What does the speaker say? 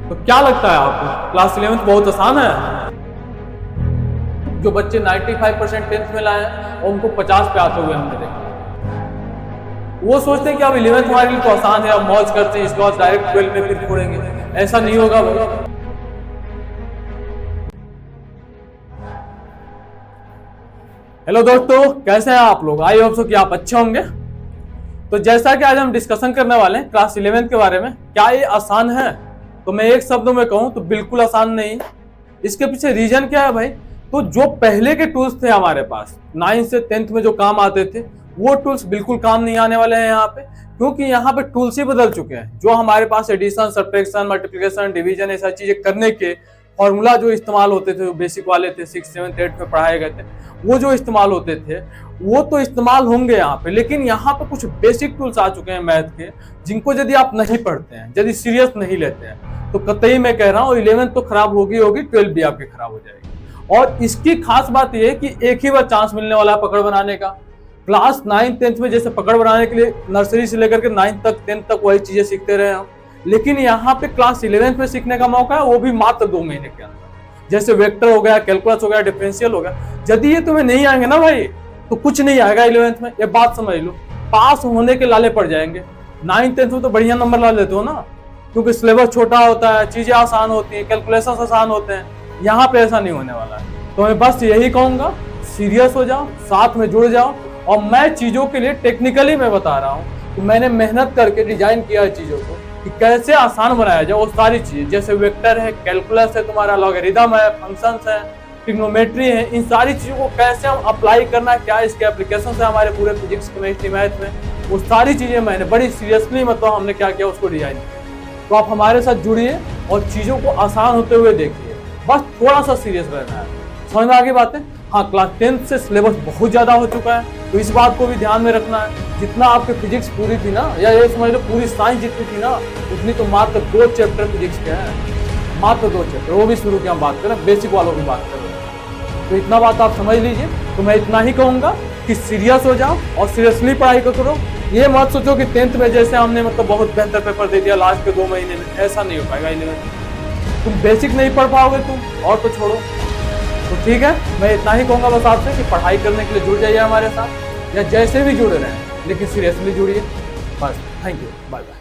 तो क्या लगता है आपको क्लास 11th बहुत आसान है? जो बच्चे 95% 10th में लाए हैं और उनको 50 पे आते हुए हमने देखा, वो सोचते हैं कि अब 11th हमारे लिए तो आसान है, अब मौज करते हैं, इसके बाद डायरेक्ट 12th में फिर छोड़ेंगे। ऐसा नहीं होगा भाई। हेलो दोस्तों, कैसे हैं आप लोग? आई होप सो कि आप अच्छे होंगे। तो जैसा कि आज हम डिस्कशन करने वाले हैं क्लास 11th के बारे में, क्या ये आसान है? तो मैं एक शब्द में कहूं तो बिल्कुल आसान नहीं। इसके पीछे रीजन क्या है भाई? तो जो पहले के टूल्स थे हमारे पास 9th से 10th में जो काम आते थे, वो टूल्स बिल्कुल काम नहीं आने वाले हैं यहाँ पे, क्योंकि यहाँ पे टूल्स ही बदल चुके हैं। जो हमारे पास एडिशन, सब्ट्रैक्शन, मल्टीप्लिकेशन, डिवीजन, ऐसा चीजें करने के फॉर्मूला जो इस्तेमाल होते थे, जो बेसिक वाले थे, 6th 7th 8th में पढ़ाए गए थे, वो जो इस्तेमाल होते थे वो तो इस्तेमाल होंगे यहाँ पे। लेकिन यहाँ पे कुछ बेसिक टूल्स आ चुके हैं मैथ के, जिनको यदि आप नहीं पढ़ते हैं, यदि सीरियस नहीं लेते हैं, तो कतई मैं कह रहा हूँ 11th तो खराब होगी 12th भी आपकी खराब हो जाएगी। और इसकी खास बात यह है कि एक ही बार चांस मिलने वाला है पकड़ बनाने का। क्लास 9th 10th में जैसे पकड़ बनाने के लिए नर्सरी से लेकर के 9th तक 10th तक वही चीजें सीखते रहे हम, लेकिन यहाँ पे क्लास 11th में सीखने का मौका है, वो भी मात्र 2 महीने के अंदर। जैसे वेक्टर हो गया, कैलकुलस हो गया, डिफरेंशियल हो गया। यदि ये तुम्हें नहीं आएंगे ना भाई, तो कुछ नहीं आएगा 11th में, ये बात समझ लो। पास होने के लाले पड़ जाएंगे। 9th 10th में तो बढ़िया नंबर ला लेते हो ना, क्योंकि सिलेबस छोटा होता है, चीजें आसान होती हैं, कैलकुलेशन आसान होते हैं। यहाँ पे ऐसा नहीं होने वाला है। तो मैं बस यही कहूंगा, सीरियस हो जाओ, साथ में जुड़ जाओ। और मैं चीजों के लिए टेक्निकली मैं बता रहा हूँ कि मैंने मेहनत करके डिजाइन किया है चीजों को कि कैसे आसान बनाया जाए। वो सारी चीजें जैसे वेक्टर है, कैलकुलस है, तुम्हारा लॉगरिथम है, फंक्शंस है, ट्रिग्नोमेट्री है, इन सारी चीजों को कैसे हम अप्लाई करना है, क्या इसके एप्लीकेशन है हमारे पूरे फिजिक्स, केमिस्ट्री, मैथ में, वो सारी चीजें मैंने बड़ी सीरियसली मतलब हमने क्या किया उसको डिजाइन किया। तो आप हमारे साथ जुड़िए और चीजों को आसान होते हुए देखिए। बस थोड़ा सा सीरियस रहना है। समझ में आ गई बातें? हाँ, क्लास 10th से सिलेबस बहुत ज्यादा हो चुका है, तो इस बात को भी ध्यान में रखना है। जितना आपके फिजिक्स पूरी थी ना, या ये समझ लो पूरी साइंस जितनी थी ना, उतनी तो मात्र 2 चैप्टर फिजिक्स के हैं, मात्र 2 चैप्टर, वो भी शुरू की हम बात करें, बेसिक वालों की बात करें। तो इतना बात आप समझ लीजिए। तो मैं इतना ही कहूंगा कि सीरियस हो जाओ और सीरियसली पढ़ाई को करो। ये मत सोचो कि 10th में जैसे हमने मतलब बहुत बेहतर पेपर दे दिया लास्ट के 2 महीने में, ऐसा नहीं हो पाएगा 11th। तुम बेसिक नहीं पढ़ पाओगे तुम, और तो छोड़ो। तो ठीक है, मैं इतना ही कहूंगा बस आपसे कि पढ़ाई करने के लिए जुड़ जाइए हमारे साथ, या जैसे भी जुड़ रहे हैं, लेकिन सीरियसली जुड़िए। बस, थैंक यू, बाय बाय।